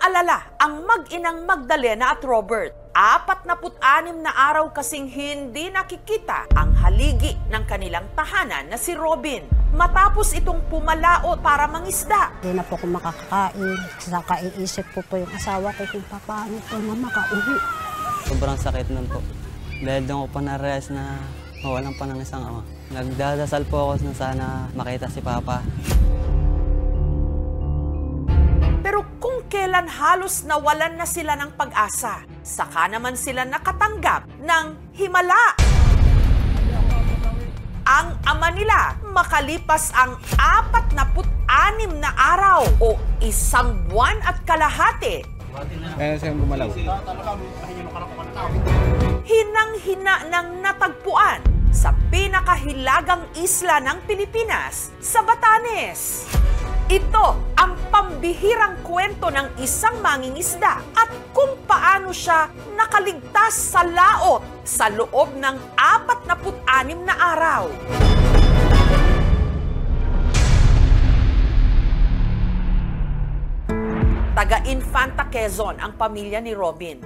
Alala ang mag-inang Magdalena at Robert. 46 na araw kasing hindi nakikita ang haligi ng kanilang tahanan na si Robin. Matapos itong pumalaot para mangisda. Hindi na po ako makakakain. Saka iisip ko po yung asawa ko kung paano po na makauwi. Sobrang sakit nun po. Dahil doon ko pa na-realize na mawalan pa ng isang ama. Nagdadasal po ako na sana makita si Papa. Pero kung kailan halos nawalan na sila ng pag-asa, saka naman sila nakatanggap ng himala. Ang ama nila makalipas ang 46 na araw o 1 buwan at kalahati. Kaya siyang gumalaw. Hinang-hina ng natagpuan sa pinakahilagang isla ng Pilipinas, sa Batanes. Ito ang pambihirang kwento ng isang mangingisda at kung paano siya nakaligtas sa laot sa loob ng 46 na araw. Taga Infanta, Quezon ang pamilya ni Robin.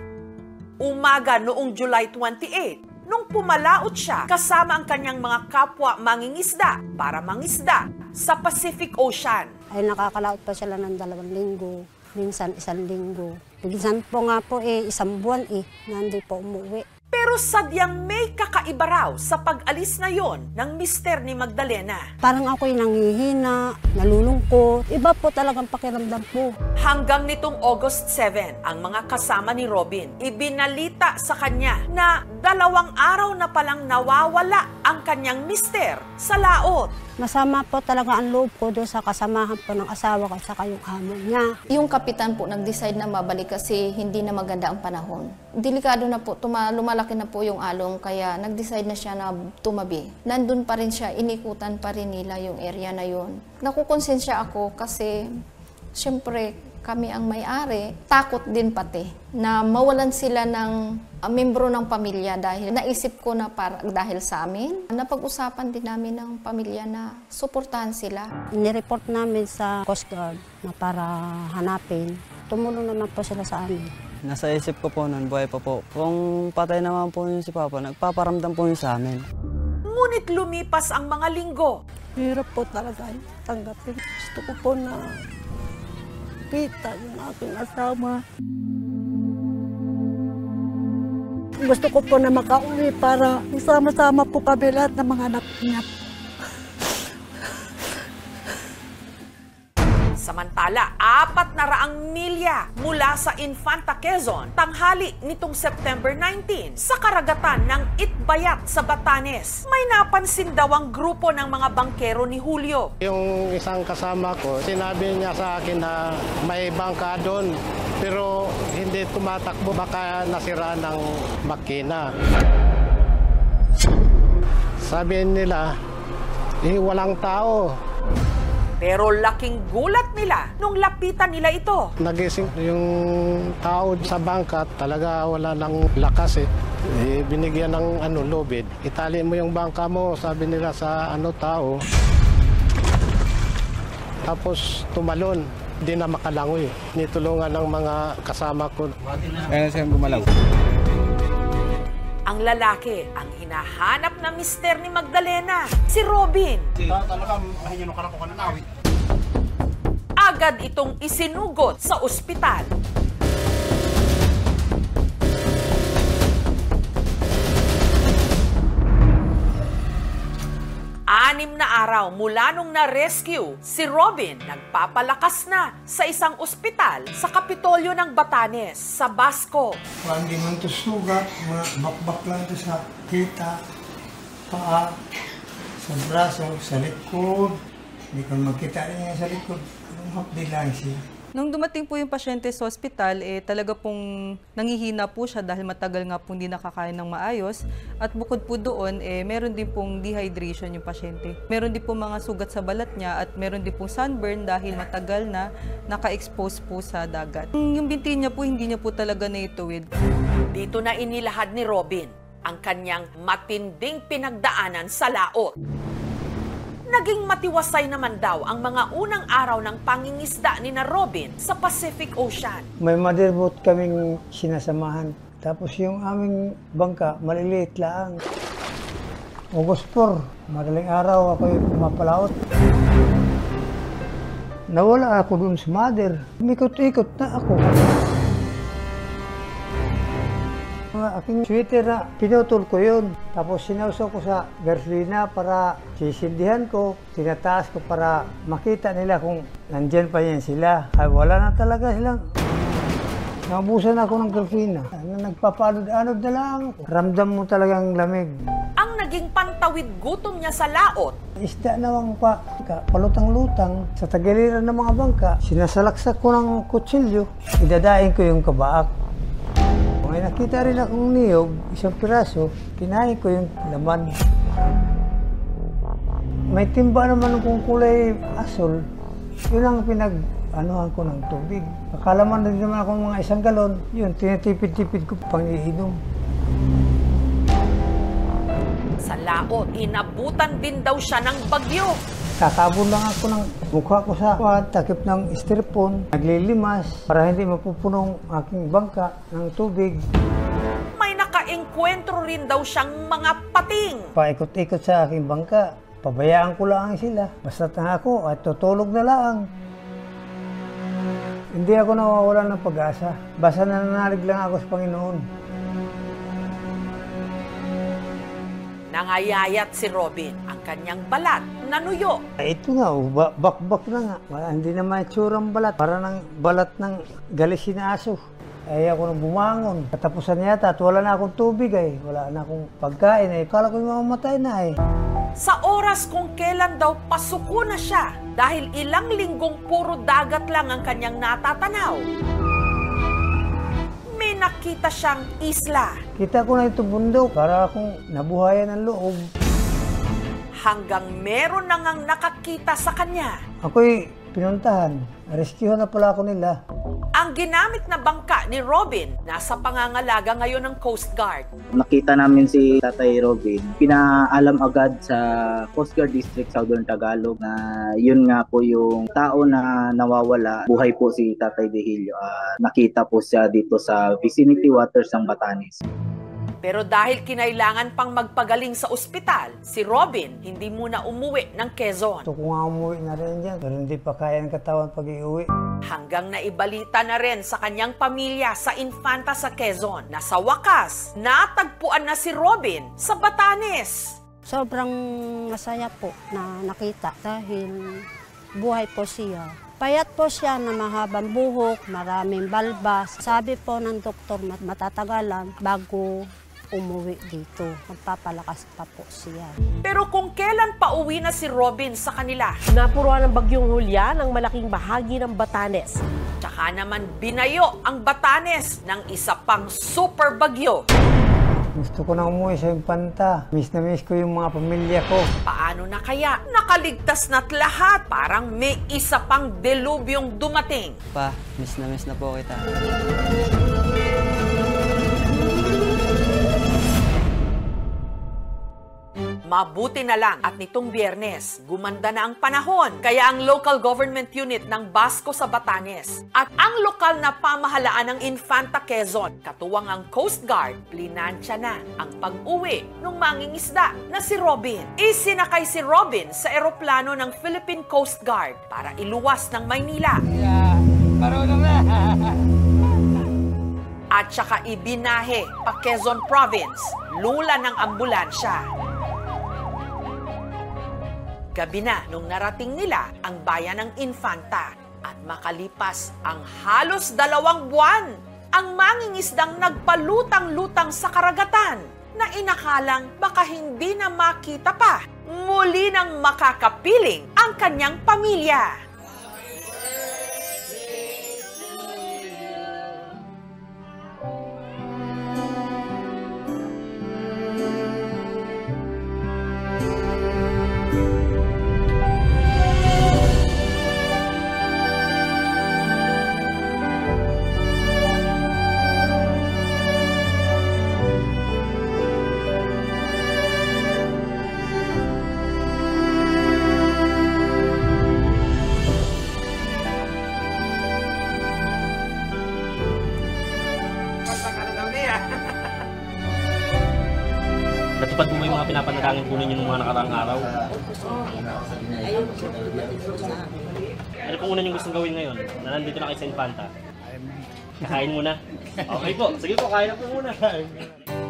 Umaga noong July 28, nung pumalaot siya kasama ang kanyang mga kapwa mangingisda para mangisda sa Pacific Ocean. Ay nakakalaot pa sila ng 2 linggo, minsan 1 linggo. Minsan po nga po 1 buwan na hindi po umuwi. Pero sadyang may kakaiba raw sa pag-alis na yon ng mister ni Magdalena. Parang ako'y nanghihina, nalulungkot. Iba po talagang pakiramdam po. Hanggang nitong August 7, ang mga kasama ni Robin, ibinalita sa kanya na 2 araw na palang nawawala ang kanyang mister sa laot. Masama po talaga ang loob ko doon sa kasamahan po ng asawa ko at saka yung amo niya. Yung kapitan po nag-decide na mabalik kasi hindi na maganda ang panahon. Delikado na po, lumalaki na po yung alon kaya nag-decide na siya na tumabi. Nandun pa rin siya, inikutan pa rin nila yung area na yun. Nakukonsensya ako kasi siyempre kami ang may-ari. Takot din pati na mawalan sila ng membro ng pamilya dahil naisip ko na dahil sa amin. Napag-usapan din namin ng pamilya na suportahan sila. Nireport namin sa Coast Guard na para hanapin. Tumulong naman po sila sa amin. Nasa isip ko po noon, buhay pa po. Kung patay naman po yun si Papa, nagpaparamdam po yun sa amin. Ngunit lumipas ang mga linggo. Hirap po talaga tanggapin. Gusto ko po na kita yung aking asawa. Gusto ko po na makauwi para sama-sama po kami lahat ng mga anak niya. Samantala, 400 milya mula sa Infanta, Quezon, tanghali nitong September 19, sa karagatan ng Itbayat sa Batanes, may napansin daw ang grupo ng mga bangkero ni Julio. Yung isang kasama ko, sinabi niya sa akin na may bangka doon, pero hindi tumatakbo, baka nasira ng makina. Sabi nila, walang tao. Pero laking gulat nila nung lapitan nila ito. Nagising yung tao sa bangka, talaga wala nang lakas eh. Binigyan ng lubid. Itali mo yung bangka mo, sabi nila sa tao. Tapos tumalon, hindi na makalangoy. Nitulungan ng mga kasama ko. Kaya siyang gumalaw. Ang lalaki, ang hinahanap na mister ni Magdalena, si Robin. Agad itong isinugot sa ospital. 6 na araw mula nung na-rescue, si Robin nagpapalakas na sa isang ospital sa Kapitolyo ng Batanes, sa Basco. Hindi man ito sugat, mga bakbak lang ito sa kita, paa, sa braso, sa likod. Hindi ko makita rin niya sa likod. Anong hapdi lang siya. Nung dumating po yung pasyente sa ospital, talaga pong nangihina po siya dahil matagal nga pong hindi nakakain ng maayos. At bukod po doon, meron din pong dehydration yung pasyente. Meron din pong mga sugat sa balat niya at meron din pong sunburn dahil matagal na naka-expose po sa dagat. Yung binti niya po, hindi niya po talaga naituwid. Dito na inilahad ni Robin ang kanyang matinding pinagdaanan sa laot. Naging matiwasay naman daw ang mga unang araw ng pangingisda ni na Robin sa Pacific Ocean. May motherboat kaming sinasamahan. Tapos yung aming bangka, maliliit lang. August 4, madaling araw ako yung pumapalaot. Nawala ako dun sa mother. Umikot-ikot na ako. Mga aking sweater na pinutol ko yun. Tapos sinausaw ko sa gasolina para sisindihan ko. Tinataas ko para makita nila kung nandyan pa yan sila. Ay wala na talaga silang. Nabusan ako ng gasolina. Nagpapalod-anod na lang. Ramdam mo talagang lamig. Ang naging pantawid gutom niya sa laot, Isda nawang palutang-lutang sa tagiliran ng mga bangka. Sinasalaksak ko ng kutsilyo. Idadaing ko yung kabaak. May nakita rin akong niyog, isang piraso, kinain ko yung laman. May timba naman kung kulay asol. Yun ang pinag-anuhan ko ng tubig. Akalaman din naman akong mga 1 galon. Yun, tinitipid-tipid ko pang iinom. sa laot, inabutan din daw siya ng bagyo. Kakabon lang ako ng mukha ko sa takip ng styrofoam, naglilimas para hindi mapupunong aking bangka ng tubig. May nakaengkwentro rin daw siyang mga pating. Paikot-ikot sa aking bangka, pabayaan ko lang sila. Basta na ako at tutulog na lang. Hindi ako nawawalan ng pag-asa. Basta nananalig lang ako sa Panginoon. Nangayayat si Robin ang kanyang balat na nuyo. Ito nga, bakbak na nga. Hindi naman itsurang balat. Para ng balat ng galisin na aso. Ay ako nang bumangon. Katapusan yata at wala na akong tubig ay. Wala na akong pagkain ay. Kala ko mamamatay na ay. Sa oras kung kailan daw pasuko na siya dahil ilang linggong puro dagat lang ang kanyang natatanaw. May nakita siyang isla. Kita ko na ito bundok para akong nabuhayan ng loob. Hanggang meron na ngang nakakita sa kanya. Ako'y pinuntahan. Rescuehan na pala ako nila. Ang ginamit na bangka ni Robin nasa pangangalaga ngayon ng Coast Guard. Nakita namin si Tatay Robin. Pinaalam agad sa Coast Guard District Southern Tagalog na yun nga po yung tao na nawawala. Buhay po si Tatay Dehilio. Nakita po siya dito sa vicinity waters ng Batanes. Pero dahil kinailangan pang magpagaling sa ospital, si Robin hindi muna umuwi ng Quezon. Gusto ko nga umuwi na rin dyan, pero hindi pa kaya ng katawan pag iuwi. Hanggang naibalita na rin sa kanyang pamilya sa Infanta sa Quezon na sa wakas, natagpuan na si Robin sa Batanes. Sobrang masaya po na nakita dahil buhay po siya. Payat po siya na mahabang buhok, maraming balbas. Sabi po ng doktor, matatagalan bago umuwi dito. Magpapalakas pa po siya. Pero kung kailan pa uwi na si Robin sa kanila? Napuruan ng bagyong Hulya ng malaking bahagi ng Batanes. Tsaka naman binayo ang Batanes ng isa pang super bagyo. Gusto ko na umuwi sa Infanta. Miss na miss ko yung mga pamilya ko. Paano na kaya? Nakaligtas na't lahat. Parang may isa pang delubyong dumating. Pa, miss na po kita. Mabuti na lang at nitong Biyernes, gumanda na ang panahon. Kaya ang local government unit ng Basco sa Batanes at ang lokal na pamahalaan ng Infanta Quezon, katuwang ang Coast Guard, plinansya na ang pag-uwi ng mangingisda na si Robin. Isinakay si Robin sa eroplano ng Philippine Coast Guard para iluwas ng Maynila. At saka ibinahe pa Quezon Province, lula ng ambulansya. Gabi na nung narating nila ang bayan ng Infanta at makalipas ang halos 2 buwan, ang mangingisdang nagpalutang-lutang sa karagatan na inakalang baka hindi na makita pa, muli nang makakapiling ang kanyang pamilya. napanalangin po ninyo ng mga nakaraang araw? Ano pong una yung gustong gawin ngayon? Na nandito na kayo sa Infanta? Kakain muna? Okay po, sige po, kain na po muna.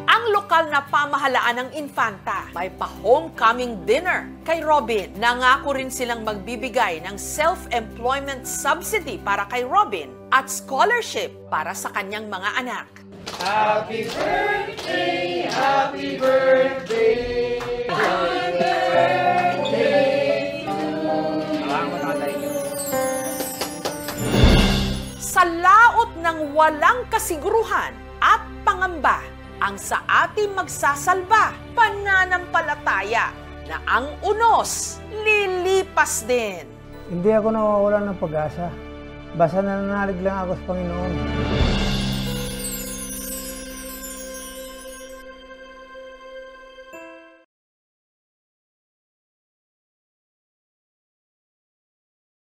Ang lokal na pamahalaan ng Infanta may pa-homecoming dinner kay Robin. Nangako rin silang magbibigay ng self-employment subsidy para kay Robin at scholarship para sa kanyang mga anak. Happy birthday, happy birthday, happy birthday. Sa laot ng walang kasiguruhan at pangamba, ang sa ating magsasalba, pananampalataya na ang unos lilipas din. Hindi ako nawawalan ng pag-asa. Basta nananalig lang ako sa Panginoon.